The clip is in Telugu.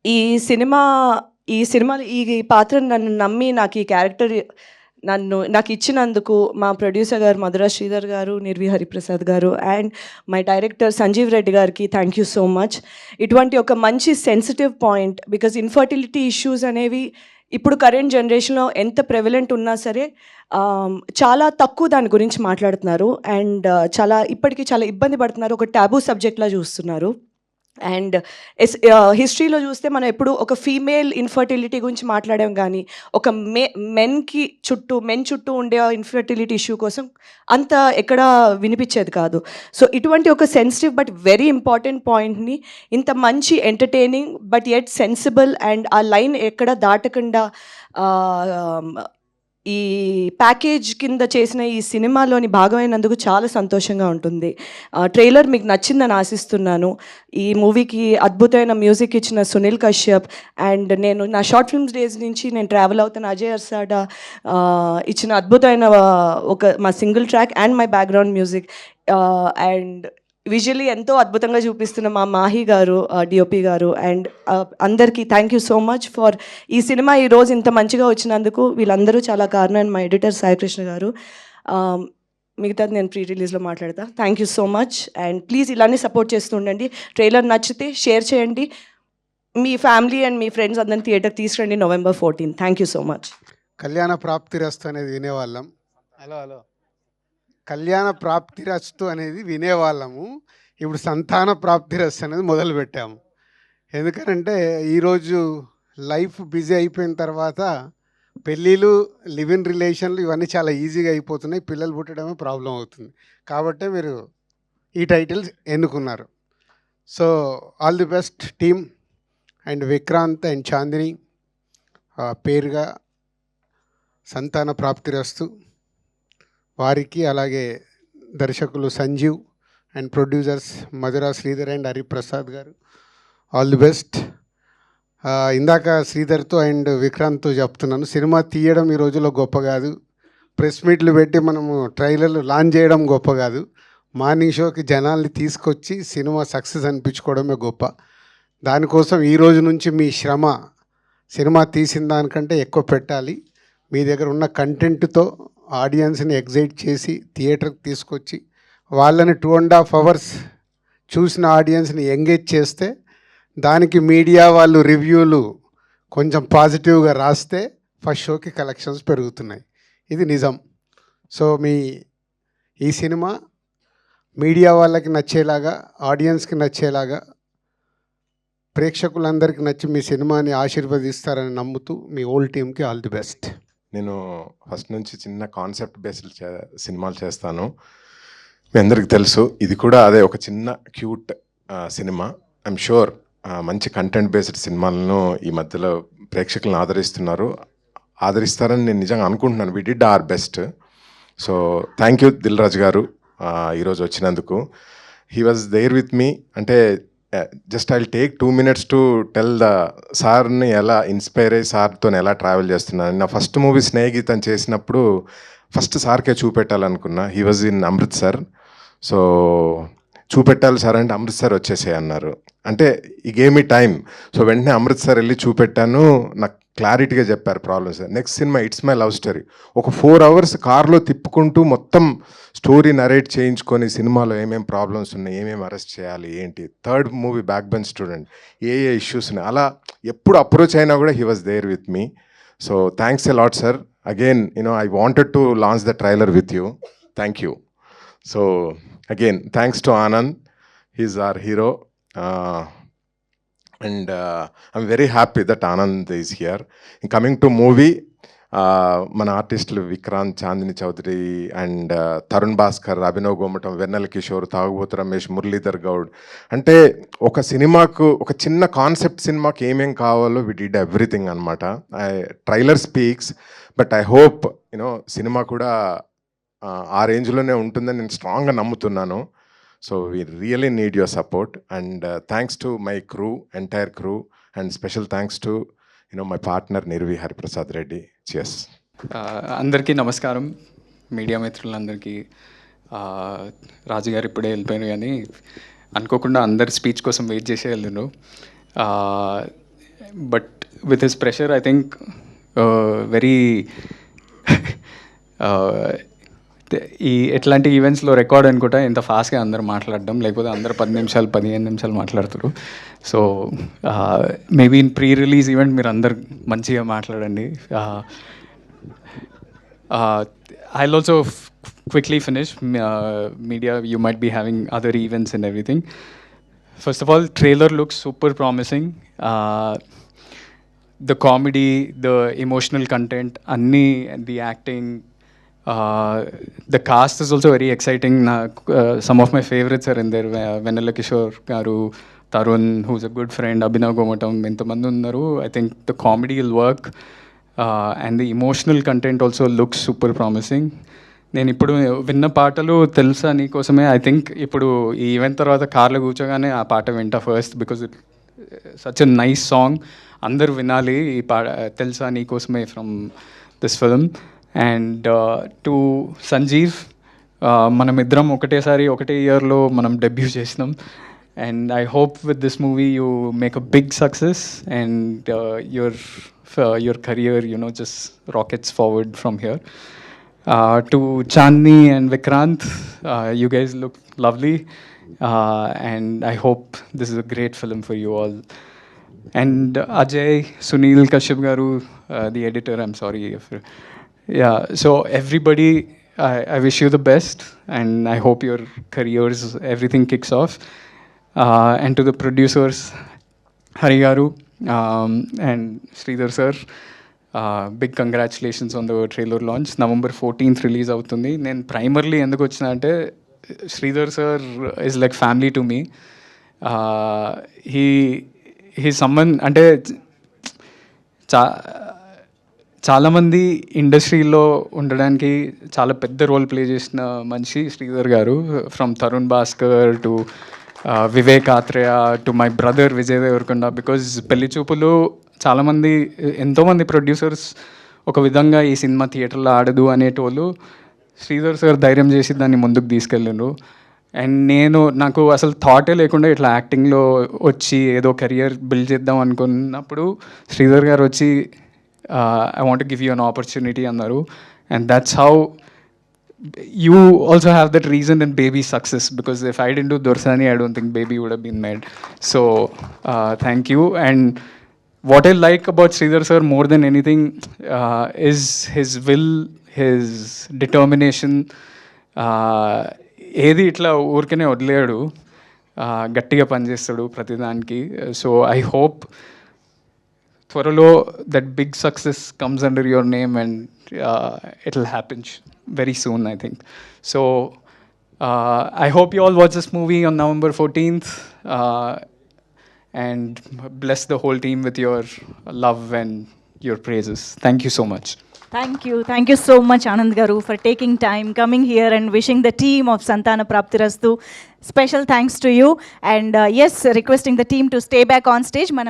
ఈ సినిమా ఈ సినిమాలో ఈ పాత్రను నన్ను నమ్మి నాకు ఈ క్యారెక్టర్ నాకు ఇచ్చినందుకు మా ప్రొడ్యూసర్ గారు మధురా శ్రీధర్ గారు, నిర్వి హరిప్రసాద్ గారు and my director Sanjeev Reddy గారికి థ్యాంక్ యూ సో మచ్. ఇటువంటి ఒక మంచి sensitive point, because infertility issues అనేవి ఇప్పుడు కరెంట్ జనరేషన్లో ఎంత ప్రెవలెంట్ ఉన్నా సరే చాలా తక్కువ దాని గురించి మాట్లాడుతున్నారు అండ్ ఇప్పటికీ చాలా ఇబ్బంది పడుతున్నారు. ఒక టాబూ సబ్జెక్ట్లా చూస్తున్నారు. అండ్ హిస్టరీలో చూస్తే మనం ఎప్పుడు ఒక ఫీమేల్ ఇన్ఫర్టిలిటీ గురించి మాట్లాడాం, కానీ ఒక మెన్ చుట్టూ ఉండే ఇన్ఫర్టిలిటీ ఇష్యూ కోసం అంత ఎక్కడ వినిపించేది కాదు. సో ఇటువంటి ఒక సెన్సిటివ్ బట్ వెరీ ఇంపార్టెంట్ పాయింట్ని ఇంత మంచి entertaining but at sensible and ఆ లైన్ ఎక్కడ దాటకుండా ఈ ప్యాకేజ్ కింద చేసిన ఈ సినిమాలోని భాగమైనందుకు చాలా సంతోషంగా ఉంటుంది. ట్రైలర్ మీకు నచ్చిందని ఆశిస్తున్నాను. ఈ మూవీకి అద్భుతమైన మ్యూజిక్ ఇచ్చిన సునీల్ కశ్యప్ అండ్ నేను నా షార్ట్ ఫిల్మ్స్ డేస్ నుంచి నేను ట్రావెల్ అవుతున్న అజయ్ అర్సాడా ఇచ్చిన అద్భుతమైన మా single track and my background music and visually ఎంతో అద్భుతంగా చూపిస్తున్న మా మాహి గారు, డిఓపి గారు అండ్ అందరికీ thank you so much for ఈ సినిమా ఈరోజు ఇంత మంచిగా వచ్చినందుకు. వీళ్ళందరూ చాలా కారణం. అండ్ మా ఎడిటర్ సాయికృష్ణ గారు. మిగతాది నేను ప్రీ రిలీజ్లో మాట్లాడతా. Thank you so much and please ఇలానే సపోర్ట్ చేస్తూ ఉండండి. ట్రైలర్ నచ్చితే షేర్ చేయండి. మీ ఫ్యామిలీ అండ్ మీ ఫ్రెండ్స్ అందరిని థియేటర్ తీసుకురండి November 14. Thank you so much. కళ్యాణ ప్రాప్తిరస్తు అనేది వినేవాళ్ళం. హలో కళ్యాణ ప్రాప్తిరస్తు అనేది వినేవాళ్ళము. ఇప్పుడు సంతాన ప్రాప్తిరస్తు అనేది మొదలుపెట్టాము. ఎందుకనంటే ఈరోజు లైఫ్ బిజీ అయిపోయిన తర్వాత పెళ్ళిళ్ళు, లివ్ ఇన్ రిలేషన్లు ఇవన్నీ చాలా ఈజీగా అయిపోతున్నాయి. పిల్లలు పుట్టడమే ప్రాబ్లం అవుతుంది. కాబట్టే మీరు ఈ టైటిల్స్ ఎన్నుకున్నారు. So all the best team and Vikrant and Chandini పేరుగా సంతాన ప్రాప్తిరస్తు వారికి, అలాగే దర్శకులు Sanjeev and producers Madhura Sridhar and Hariprasad గారు ఆల్ ది బెస్ట్. ఇందాక శ్రీధర్తో అండ్ విక్రాంత్తో చెప్తున్నాను, సినిమా తీయడం ఈ రోజుల్లో గొప్ప కాదు, ప్రెస్ మీట్లు పెట్టి మనము ట్రైలర్లు లాంచ్ చేయడం గొప్ప కాదు, మార్నింగ్ షోకి జనాల్ని తీసుకొచ్చి సినిమా సక్సెస్ అనిపించుకోవడమే గొప్ప. దానికోసం ఈ రోజు నుంచి మీ శ్రమ సినిమా తీసిన దానికంటే ఎక్కువ పెట్టాలి. మీ దగ్గర ఉన్న కంటెంట్తో ఆడియన్స్ని ఎగ్జైట్ చేసి థియేటర్కి తీసుకొచ్చి వాళ్ళని 2.5 hours చూసిన ఆడియన్స్ని ఎంగేజ్ చేస్తే, దానికి మీడియా వాళ్ళు రివ్యూలు కొంచెం పాజిటివ్గా రాస్తే ఫస్ట్ షోకి కలెక్షన్స్ పెరుగుతున్నాయి. ఇది నిజం. సో ఈ సినిమా మీడియా వాళ్ళకి నచ్చేలాగా, ఆడియన్స్కి నచ్చేలాగా, ప్రేక్షకులందరికీ నచ్చి మీ సినిమాని ఆశీర్వదిస్తారని నమ్ముతూ మీ ఓల్డ్ టీమ్కి ఆల్ ది బెస్ట్. నేను ఫస్ట్ నుంచి చిన్న కాన్సెప్ట్ బేస్డ్ సినిమాలు చేస్తాను. మీ అందరికీ తెలుసు, ఇది కూడా అదే ఒక చిన్న క్యూట్ సినిమా. ఐఎమ్ షూర్ మంచి కంటెంట్ బేస్డ్ సినిమాలను ఈ మధ్యలో ప్రేక్షకులను ఆదరిస్తారని నేను నిజంగా అనుకుంటున్నాను. We did our best. So thank you Dil Raju garu ఈరోజు వచ్చినందుకు. He was there with me. అంటే just I take 2 minutes to tell సార్ని ఎలా ఇన్స్పైర్ అయ్యి సార్తో ఎలా ట్రావెల్ చేస్తున్నాను. నా ఫస్ట్ మూవీ స్నేహితని చేసినప్పుడు ఫస్ట్ సార్కే చూపెట్టాలనుకున్నా. He was in Amritsar. So చూపెట్టాలి సార్ అంటే అమృత్సర్ వచ్చేసే అన్నారు. అంటే ఈ గేమ్ మీ టైం. సో వెంటనే అమృత్సర్ వెళ్ళి చూపెట్టాను. నాకు క్లారిటీగా చెప్పారు problems. Next cinema it's my love story. ఒక 4 hours కార్లో తిప్పుకుంటూ మొత్తం స్టోరీ నరేట్ చేయించుకొని సినిమాలో ఏమేమి ప్రాబ్లమ్స్ ఉన్నాయి, ఏమేమి అరెస్ట్ చేయాలి, ఏంటి. Third movie back bench student, ఏ ఇష్యూస్ ఉన్నాయి, అలా ఎప్పుడు అప్రోచ్ అయినా కూడా he was there with me. So thanks a lot sir. Again I wanted to launch the trailer with you. Thank you. So again thanks to Anand, he's our hero, and I'm very happy that Anand is here. In coming to movie, మన ఆర్టిస్టులు విక్రాంత్, చాందిని చౌదరి అండ్ తరుణ్ భాస్కర్, అభినవ్ గోమటం, వెన్నెల కిషోర్, తాగుబోతు రమేష్, మురళీధర్ గౌడ్. అంటే ఒక సినిమాకు, ఒక చిన్న కాన్సెప్ట్ సినిమాకి ఏమేం కావాలో వి డిడ్ ఎవ్రీథింగ్ అనమాట. Trailer speaks, but I hope cinema కూడా ఆ రేంజ్లోనే ఉంటుందని నేను స్ట్రాంగ్గా నమ్ముతున్నాను. So we really need your support and thanks to my crew, entire crew, and special thanks to my partner Nirvi Hariprasad Reddy. Cheers. అందరికీ నమస్కారం, మీడియా మిత్రులందరికీ. రాజుగారు ఇప్పుడే వెళ్ళిపోయాను, కానీ అనుకోకుండా అందరి స్పీచ్ కోసం వెయిట్ చేసే వెళ్ళను. with his pressure, I think very ఈ ఎట్లాంటి ఈవెంట్స్లో రికార్డ్ అనుకుంటా ఇంత ఫాస్ట్గా అందరు మాట్లాడడం, లేకపోతే అందరు 10 నిమిషాలు మాట్లాడుతారు. So maybe in pre release event మీరు అందరు మంచిగా మాట్లాడండి. I'll also quickly finish. Media, you might be having other events and everything. First of all, trailer looks super promising. The comedy, the emotional content, the acting, the cast is also very exciting. Some of my favorites are in there. Venala Kishore garu, Tarun, who's a good friend, Abhinav Gomatam, ఇంతమంది ఉన్నారు. I think the comedy will work. And the emotional content also looks super promising. నేను ఇప్పుడు విన్న పాటలు తెలుసా నీకోసమే. ఐ థింక్ ఇప్పుడు ఈ ఈవెంట్ తర్వాత కార్లో కూర్చోగానే ఆ పాట వింటా first, because it such a nice song. అందరు వినాలి ఈ పాట, తెలుసా నీకోసమే, from this film. And to Sanjeev, మనమిద్దరం ఒకటే ఇయర్లో మనం డెబ్యూ చేసినాం. And I hope with this movie you make a big success and your career, just rockets forward from here. To Chandni and Vikrant, you guys look lovely, and I hope this is a great film for you all. And Ajay, Sunil Kashyap garu, the editor, I'm sorry if... Yeah, so everybody, I wish you the best, and I hope your careers, everything kicks off. And to the producers, Hari Garu and Sridhar sir, big congratulations on the trailer launch. November 14th release అవుతుంది. నేను ప్రైమర్లీ ఎందుకు వచ్చిన అంటే, Sridhar sir is like family to me. He someone అంటే చాలామంది ఇండస్ట్రీలో ఉండడానికి చాలా పెద్ద రోల్ ప్లే చేసిన మనిషి శ్రీధర్ గారు. From Tharun Bhascker to Vivek Athreya to my brother Vijay Deverakonda. Because Pelli Choopulu ఎంతోమంది ప్రొడ్యూసర్స్ ఒక విధంగా ఈ సినిమా థియేటర్లో ఆడదు అనేటోళ్ళు, శ్రీధర్ సార్ ధైర్యం చేసి దాన్ని ముందుకు తీసుకెళ్ళిండ్రు. అండ్ నాకు అసలు థాటే లేకుండా ఇట్లా యాక్టింగ్లో వచ్చి ఏదో కెరియర్ బిల్డ్ చేద్దాం అనుకున్నప్పుడు శ్రీధర్ గారు వచ్చి I want to give you an opportunity అన్నారు. And that's how you also have that reason in Baby's success, because if I didn't do Dorsani, I don't think Baby would have been made. So thank you. And what I like about Sridhar sir more than anything is his will, his determination. ఏది ఇట్లా ఊరికనే వదిలేడు, గట్టిగా పనిచేస్తాడు ప్రతిదానికి. సో ఐ హోప్ త్వరలో that big success comes under your name, and it will happen very soon, I think. So I hope you all watch this movie on November 14th, and bless the whole team with your love and your praises. Thank you so much. Thank you so much, Anand Garu, for taking time, coming here and wishing the team of Santana Praptirastu special thanks to you. And yes, requesting the team to stay back on stage. Manam